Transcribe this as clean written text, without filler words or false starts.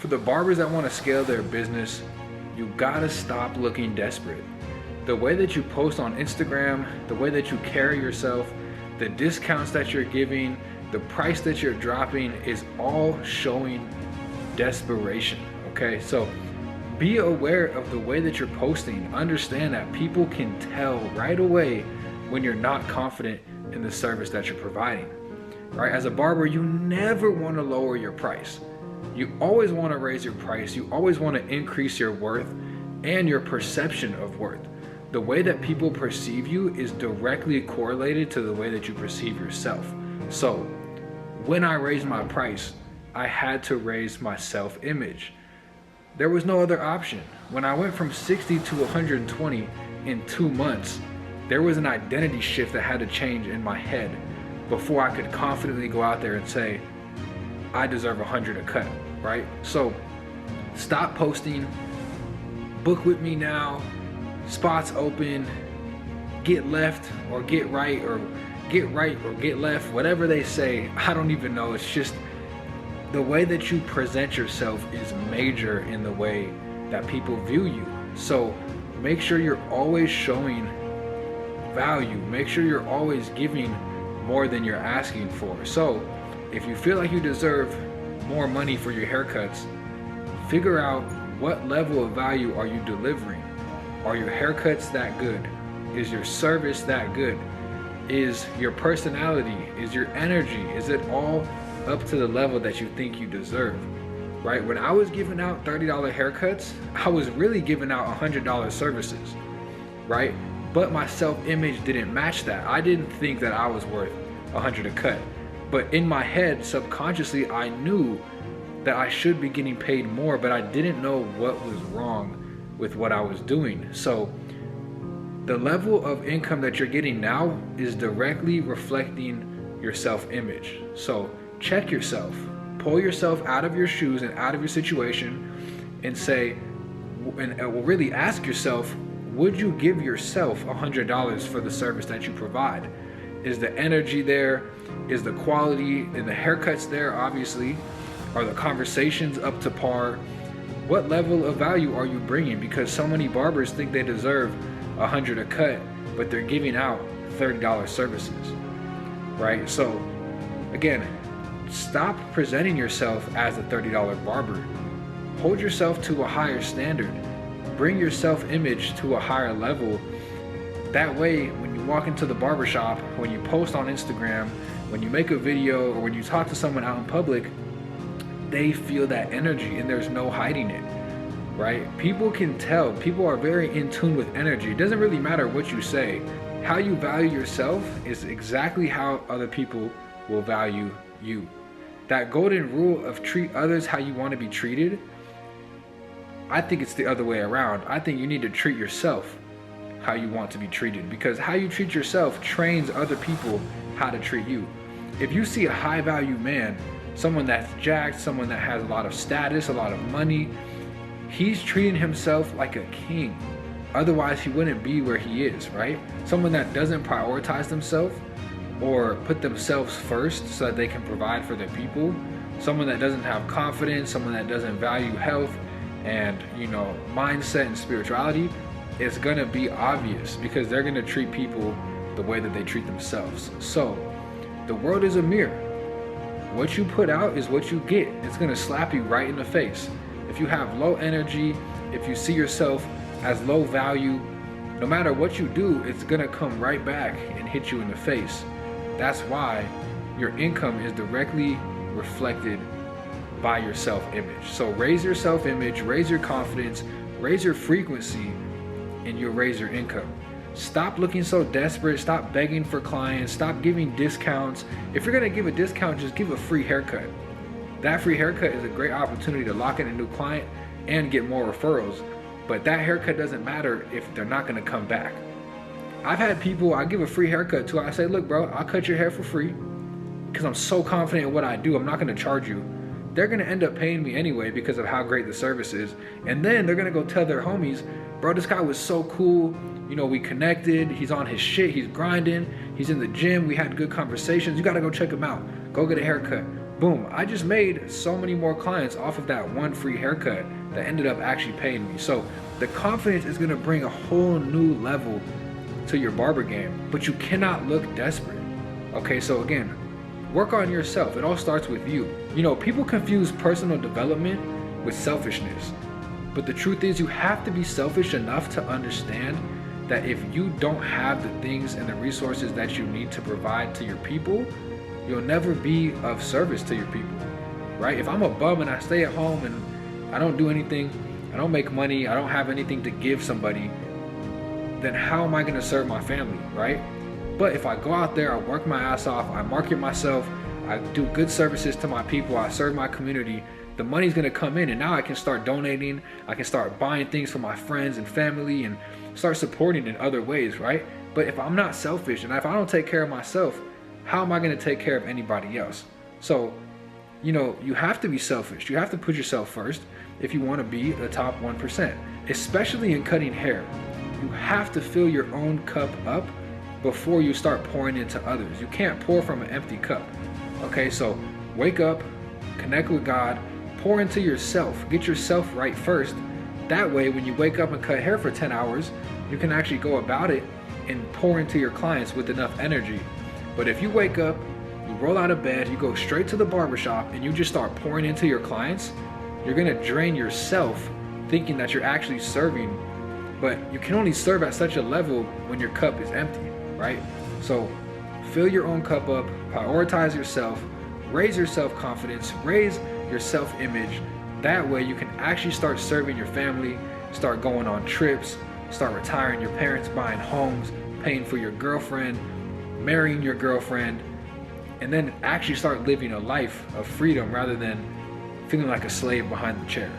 For the barbers that want to scale their business, you gotta stop looking desperate. The way that you post on Instagram, the way that you carry yourself, the discounts that you're giving, the price that you're dropping is all showing desperation, okay? So be aware of the way that you're posting. Understand that people can tell right away when you're not confident in the service that you're providing, right? As a barber, you never want to lower your price. You always want to raise your price. You always want to increase your worth and your perception of worth. The way that people perceive you is directly correlated to the way that you perceive yourself. So when I raised my price, I had to raise my self-image. There was no other option. When I went from 60 to 120 in 2 months, there was an identity shift that had to change in my head before I could confidently go out there and say, I deserve 100 a cut, right? So stop posting, book with me now, spots open, get left or get right, or get right or get left, whatever they say, I don't even know. It's just the way that you present yourself is major in the way that people view you. So make sure you're always showing value. Make sure you're always giving more than you're asking for. So if you feel like you deserve more money for your haircuts, figure out what level of value are you delivering. Are your haircuts that good? Is your service that good? Is your personality, is your energy, is it all up to the level that you think you deserve, right? When I was giving out $30 haircuts, I was really giving out $100 services, right? But my self-image didn't match that. I didn't think that I was worth 100 a cut. But in my head, subconsciously, I knew that I should be getting paid more, but I didn't know what was wrong with what I was doing. So the level of income that you're getting now is directly reflecting your self-image. So check yourself, pull yourself out of your shoes and out of your situation and say, and really ask yourself, would you give yourself $100 for the service that you provide? Is the energy there? Is the quality and the haircuts there, obviously? Are the conversations up to par? What level of value are you bringing? Because so many barbers think they deserve 100 a cut, but they're giving out $30 services, right? So again, stop presenting yourself as a $30 barber. Hold yourself to a higher standard. Bring your self-image to a higher level. That way, when you walk into the barbershop, when you post on Instagram, when you make a video, or when you talk to someone out in public, they feel that energy and there's no hiding it, right? People can tell. People are very in tune with energy. It doesn't really matter what you say. How you value yourself is exactly how other people will value you. That golden rule of treat others how you want to be treated, I think it's the other way around. I think you need to treat yourself how you want to be treated, because how you treat yourself trains other people how to treat you. If you see a high value man, someone that's jacked, someone that has a lot of status, a lot of money, he's treating himself like a king. Otherwise, he wouldn't be where he is, right? Someone that doesn't prioritize themselves or put themselves first so that they can provide for their people, someone that doesn't have confidence, someone that doesn't value health and, mindset and spirituality, it's gonna be obvious because they're gonna treat people the way that they treat themselves. So the world is a mirror. What you put out is what you get. It's gonna slap you right in the face. If you have low energy, if you see yourself as low value, no matter what you do, it's gonna come right back and hit you in the face. That's why your income is directly reflected by your self-image. So raise your self-image, raise your confidence, raise your frequency, and you'll raise your income. Stop looking so desperate. Stop begging for clients. Stop giving discounts. If you're gonna give a discount, just give a free haircut. That free haircut is a great opportunity to lock in a new client and get more referrals. But that haircut doesn't matter if they're not gonna come back. I've had people I give a free haircut to. I say, look, bro, I'll cut your hair for free because I'm so confident in what I do. I'm not gonna charge you. They're gonna end up paying me anyway because of how great the service is. And then they're gonna go tell their homies, bro, this guy was so cool. We connected. He's on his shit. He's grinding. He's in the gym. We had good conversations. You gotta go check him out. Go get a haircut. boom, I just made so many more clients off of that one free haircut that ended up actually paying me. So the confidence is gonna bring a whole new level to your barber game, but you cannot look desperate. Okay, so again, work on yourself. It all starts with you. You know, people confuse personal development with selfishness, but the truth is you have to be selfish enough to understand that if you don't have the things and the resources that you need to provide to your people, you'll never be of service to your people, right? If I'm a bum and I stay at home and I don't do anything, I don't make money, I don't have anything to give somebody, then how am I gonna serve my family, right? But if I go out there, I work my ass off, I market myself, I do good services to my people, I serve my community, the money's gonna come in, and now I can start donating, I can start buying things for my friends and family and start supporting in other ways, right? But if I'm not selfish and if I don't take care of myself, how am I gonna take care of anybody else? So, you know, you have to be selfish. You have to put yourself first if you wanna be the top 1%, especially in cutting hair. You have to fill your own cup up before you start pouring into others. You can't pour from an empty cup. Okay, so wake up, connect with God, pour into yourself, get yourself right first. That way, when you wake up and cut hair for 10 hours, you can actually go about it and pour into your clients with enough energy. But if you wake up, you roll out of bed, you go straight to the barbershop and you just start pouring into your clients, you're gonna drain yourself thinking that you're actually serving, but you can only serve at such a level when your cup is empty, right? So fill your own cup up, prioritize yourself, raise your self-confidence, raise your self-image. That way you can actually start serving your family, start going on trips, start retiring your parents, buying homes, paying for your girlfriend, marrying your girlfriend, and then actually start living a life of freedom rather than feeling like a slave behind the chair.